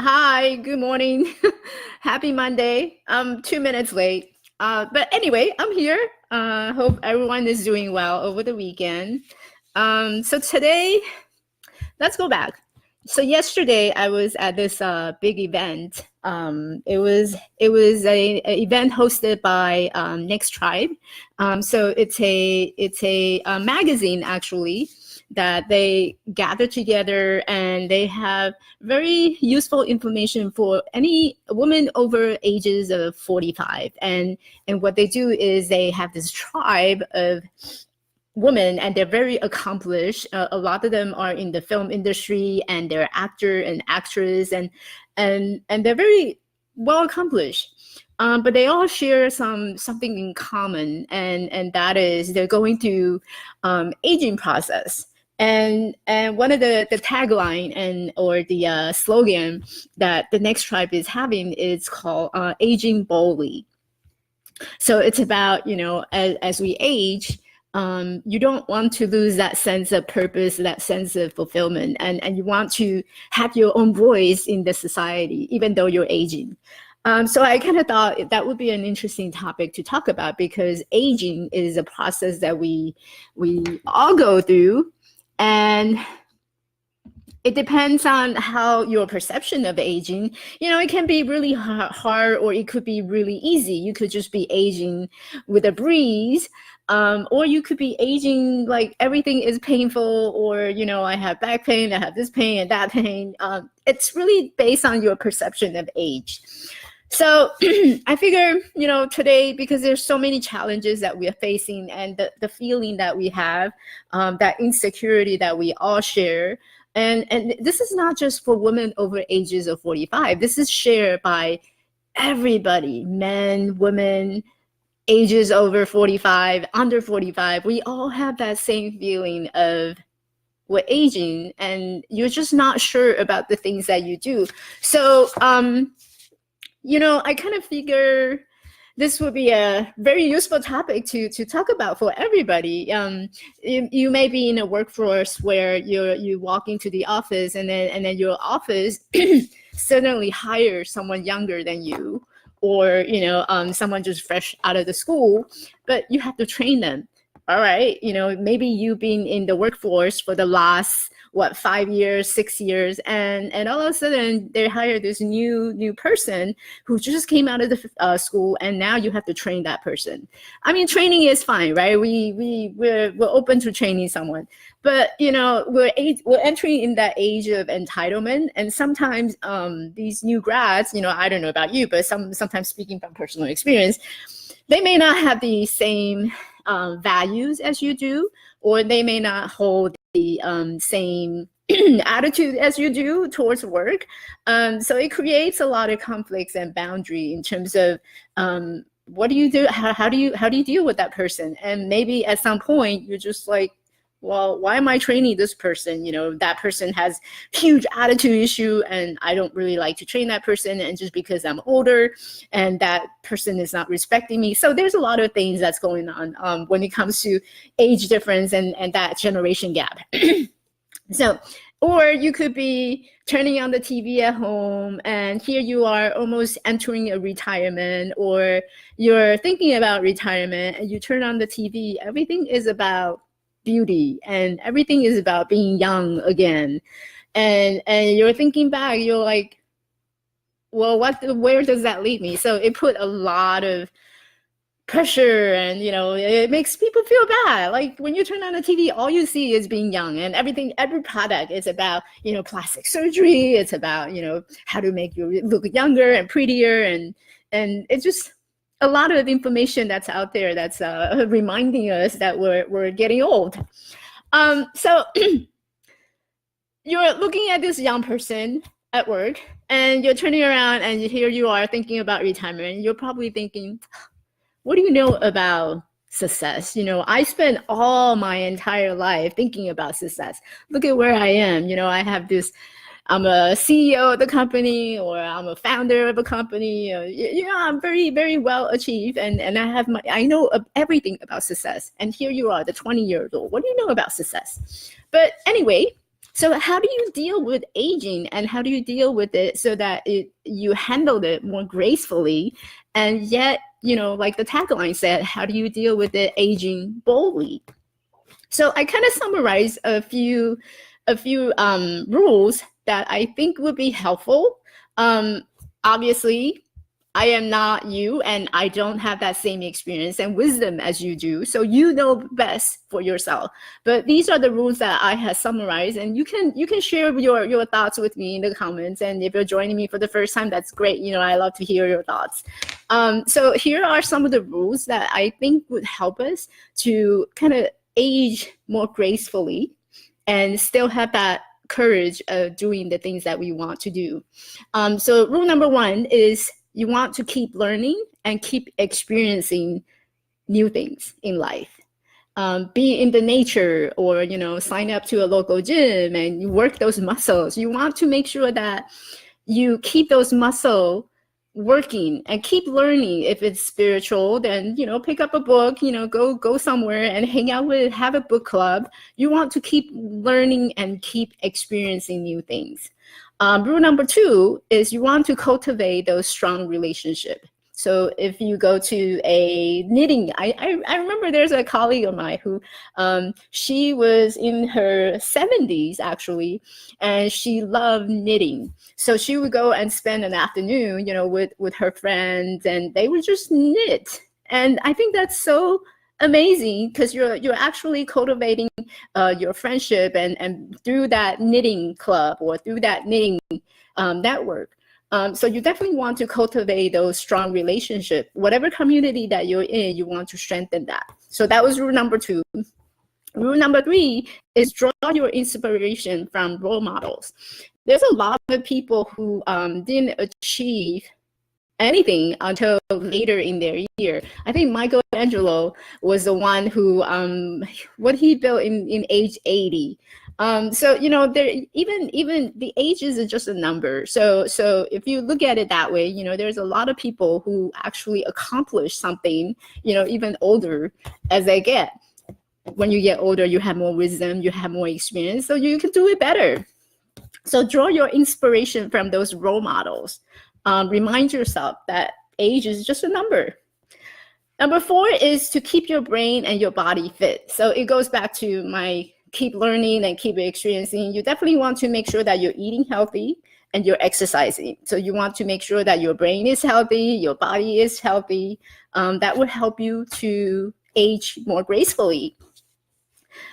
Hi, good morning. Happy Monday. I'm 2 minutes late. But anyway, I'm here. Hope everyone is doing well over the weekend. So today, let's go back. So yesterday I was at this big event. It was a event hosted by Next Tribe. So it's a magazine actually that they gather together, and they have very useful information for any woman over ages of 45. And what they do is they have this tribe of women, and they're very accomplished. A lot of them are in the film industry, and they're actor and actress, and they're very well accomplished. But they all share something in common, and that is they're going through aging process. And one of the tagline and or the slogan that the Next Tribe is having is called aging boldly. So it's about, as we age, you don't want to lose that sense of purpose, that sense of fulfillment, and you want to have your own voice in the society, even though you're aging. So I kind of thought that would be an interesting topic to talk about, because aging is a process that we all go through, and it depends on how your perception of aging. It can be really hard, or it could be really easy. You could just be aging with a breeze, or you could be aging like everything is painful, or I have back pain, I have this pain and that pain. It's really based on your perception of age. So I figure, today, because there's so many challenges that we are facing, and the feeling that we have, that insecurity that we all share. And this is not just for women over ages of 45. This is shared by everybody, men, women, ages over 45, under 45. We all have that same feeling of we're aging, and you're just not sure about the things that you do. So, I kind of figure this would be a very useful topic to talk about for everybody. You may be in a workforce where you walk into the office, and then your office suddenly hires someone younger than you, or someone just fresh out of the school, but you have to train them. All right, maybe you've been in the workforce for the last 5 years, 6 years, and all of a sudden they hire this new person who just came out of the school, and now you have to train that person. I mean, training is fine, right? We're open to training someone, but we're entering in that age of entitlement, and sometimes these new grads, I don't know about you, but sometimes, speaking from personal experience, they may not have the same values as you do, or they may not hold the same attitude as you do towards work. So it creates a lot of conflicts and boundary in terms of what do you do? How do you deal with that person? And maybe at some point you're just like, well, why am I training this person? That person has huge attitude issue, and I don't really like to train that person. And just because I'm older, and that person is not respecting me. So there's a lot of things that's going on when it comes to age difference and that generation gap. So, or you could be turning on the TV at home, and here you are almost entering a retirement, or you're thinking about retirement, and you turn on the TV. Everything is about beauty, and everything is about being young again. And you're thinking back, you're like, well, where does that lead me? So it put a lot of pressure, and it makes people feel bad. Like when you turn on the TV, all you see is being young, and every product is about plastic surgery. It's about how to make you look younger and prettier, and it's just a lot of information that's out there that's reminding us that we're getting old. So you're looking at this young person at work, and you're turning around, and here you are thinking about retirement. You're probably thinking, what do you know about success? I spent all my entire life thinking about success. Look at where I am. I have this, I'm a CEO of the company, or I'm a founder of a company. I'm very, very well achieved, and I know everything about success. And here you are, the 20 years old. What do you know about success? But anyway, So how do you deal with aging, and how do you deal with it so that you handle it more gracefully, and yet, like the tagline said, how do you deal with it aging boldly? So I kind of summarize a few rules that I think would be helpful. Obviously, I am not you, and I don't have that same experience and wisdom as you do. So you know best for yourself. But these are the rules that I have summarized, and you can share your thoughts with me in the comments. And if you're joining me for the first time, that's great. I love to hear your thoughts. So here are some of the rules that I think would help us to kind of age more gracefully and still have that courage of doing the things that we want to do. So rule number 1 is you want to keep learning and keep experiencing new things in life. Be in the nature, or sign up to a local gym and you work those muscles. You want to make sure that you keep those muscles working and keep learning. If it's spiritual, then pick up a book, go somewhere and hang out have a book club. You want to keep learning and keep experiencing new things. Rule number 2 is you want to cultivate those strong relationships. So if you go to a knitting, I remember there's a colleague of mine who, she was in her 70s actually, and she loved knitting. So she would go and spend an afternoon, with her friends, and they would just knit. And I think that's so amazing, because you're actually cultivating your friendship and through that knitting club or through that knitting network. So you definitely want to cultivate those strong relationships. Whatever community that you're in, you want to strengthen that. So that was rule number 2. Rule number 3 is draw your inspiration from role models. There's a lot of people who didn't achieve anything until later in their year. I think Michelangelo was the one who what he built in age 80. So there even the ages is just a number. So if you look at it that way, there's a lot of people who actually accomplish something, even older as they get. When you get older, you have more wisdom, you have more experience, so you can do it better. So draw your inspiration from those role models. Remind yourself that age is just a number. Number 4 is to keep your brain and your body fit. So it goes back to my keep learning and keep experiencing. You definitely want to make sure that you're eating healthy and you're exercising. So you want to make sure that your brain is healthy, your body is healthy. That would help you to age more gracefully.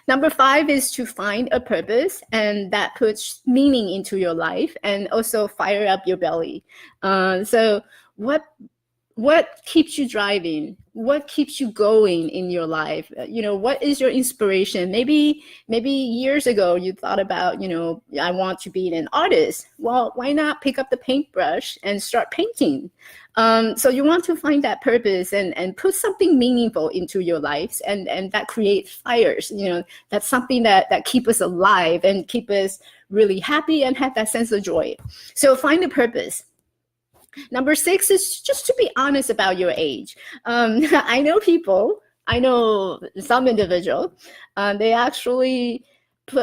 Number 5 is to find a purpose, and that puts meaning into your life and also fire up your belly. So what keeps you driving? What keeps you going in your life? What is your inspiration? Maybe years ago you thought about, I want to be an artist. Well, why not pick up the paintbrush and start painting? So you want to find that purpose and put something meaningful into your lives, and that creates fires. That's something that keep us alive and keep us really happy and have that sense of joy. So find a purpose. Number 6 is just to be honest about your age. I know some individuals, they actually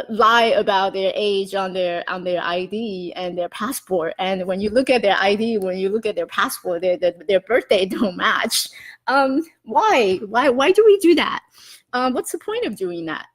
lie about their age on their ID and their passport. And when you look at their ID, when you look at their passport, their birthday don't match. Why do we do that? What's the point of doing that?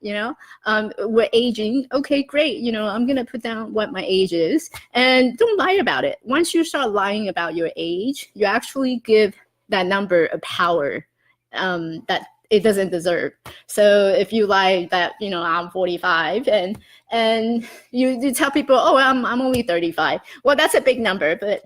We're aging. Okay, great. I'm going to put down what my age is, and don't lie about it. Once you start lying about your age, you actually give that number a power that it doesn't deserve. So if you lie that, I'm 45 and you tell people, oh, I'm only 35. Well, that's a big number, but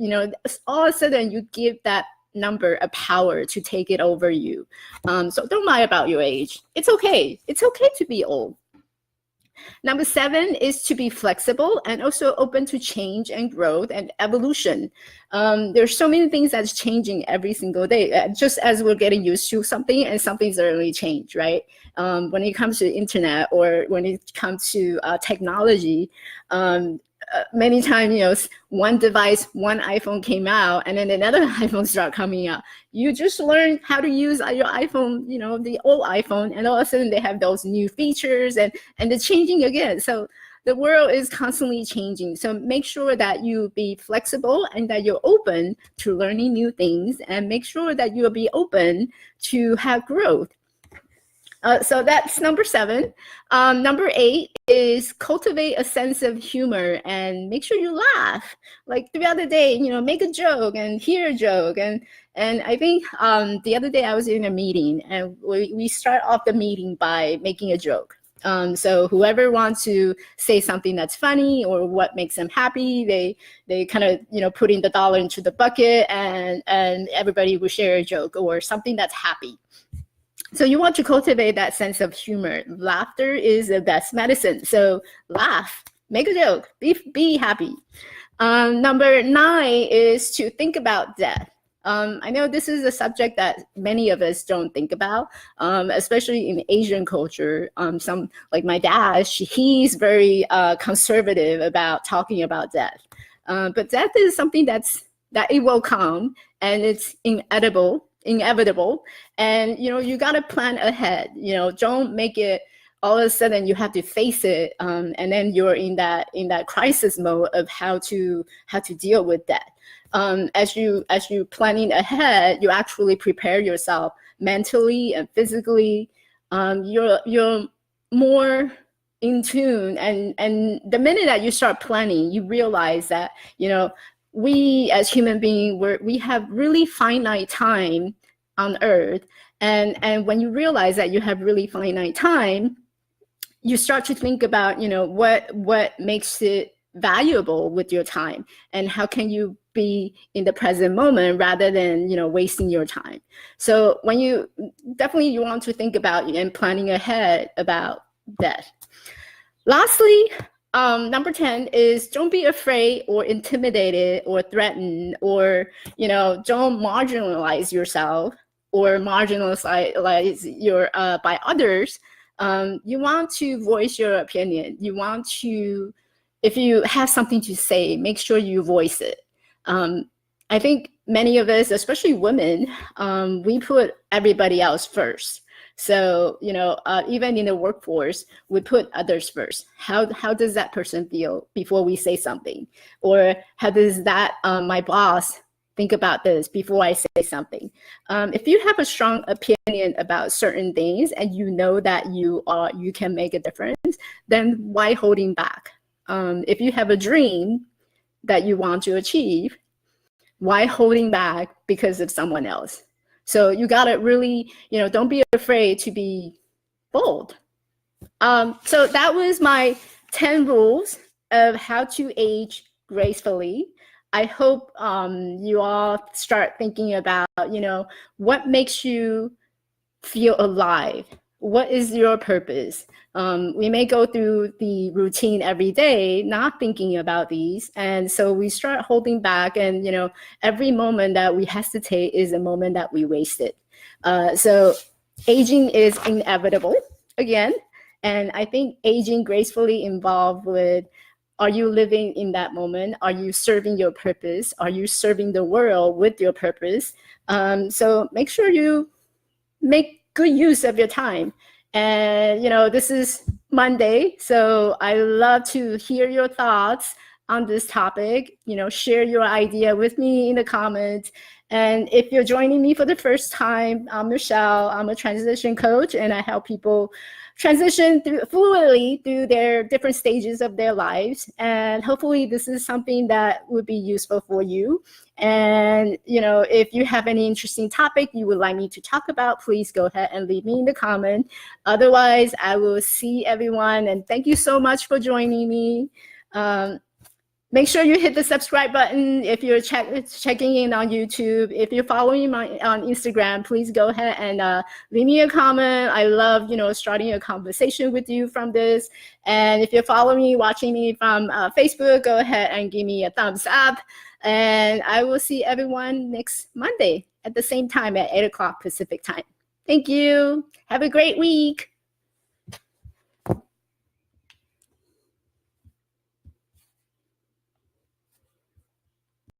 all of a sudden you give that number a power to take it over you. So don't lie about your age. It's okay. It's okay to be old. Number 7 is to be flexible and also open to change and growth and evolution. There's so many things that's changing every single day, just as we're getting used to something, and something's certainly changed, right? When it comes to the internet, or when it comes to technology, many times, one device, one iPhone came out, and then another iPhone started coming out. You just learn how to use your iPhone, the old iPhone, and all of a sudden they have those new features, and they're changing again. So the world is constantly changing. So make sure that you be flexible and that you're open to learning new things, and make sure that you'll be open to have growth. So that's number 7. Number 8 is cultivate a sense of humor and make sure you laugh. Like throughout the day, make a joke and hear a joke. And I think the other day I was in a meeting, and we start off the meeting by making a joke. So whoever wants to say something that's funny or what makes them happy, they kind of putting the dollar into the bucket, and everybody will share a joke or something that's happy. So you want to cultivate that sense of humor. Laughter is the best medicine. So laugh, make a joke, be happy. Number 9 is to think about death. I know this is a subject that many of us don't think about, especially in Asian culture. Some, like my dad, he's very conservative about talking about death. But death is something that it will come, and it's inevitable, and you got to plan ahead. Don't make it all of a sudden you have to face it, and then you're in that crisis mode of how to deal with that. As you planning ahead, you actually prepare yourself mentally and physically. You're more in tune, and the minute that you start planning, you realize that we as human beings, we have really finite time on Earth, and when you realize that you have really finite time, you start to think about what makes it valuable with your time, and how can you be in the present moment rather than wasting your time. So when you want to think about and planning ahead about that. Lastly, number 10 is don't be afraid or intimidated or threatened, or don't marginalize yourself or marginalize your by others. You want to voice your opinion. You want to, if you have something to say, make sure you voice it. I think many of us, especially women, we put everybody else first. So, even in the workforce, we put others first. How does that person feel before we say something? Or how does that my boss think about this before I say something? If you have a strong opinion about certain things and that you can make a difference, then why holding back? If you have a dream that you want to achieve, why holding back because of someone else? So you got to really, don't be afraid to be bold. So that was my 10 rules of how to age gracefully. I hope you all start thinking about, what makes you feel alive? What is your purpose? We may go through the routine every day, not thinking about these. And so we start holding back, and, every moment that we hesitate is a moment that we wasted. So aging is inevitable again. And I think aging gracefully involved with, are you living in that moment? Are you serving your purpose? Are you serving the world with your purpose? So make sure you make good use of your time. And, this is Monday, so I love to hear your thoughts on this topic. Share your idea with me in the comments. And if you're joining me for the first time, I'm Michelle. I'm a transition coach, and I help people transition fluidly through their different stages of their lives. And hopefully this is something that would be useful for you. And, if you have any interesting topic you would like me to talk about, please go ahead and leave me in the comment. Otherwise, I will see everyone. And thank you so much for joining me. Make sure you hit the subscribe button if you're checking in on YouTube. If you're following me on Instagram, please go ahead and leave me a comment. I love, starting a conversation with you from this. And if you're following me, watching me from Facebook, go ahead and give me a thumbs up. And I will see everyone next Monday at the same time at 8 o'clock Pacific time. Thank you. Have a great week.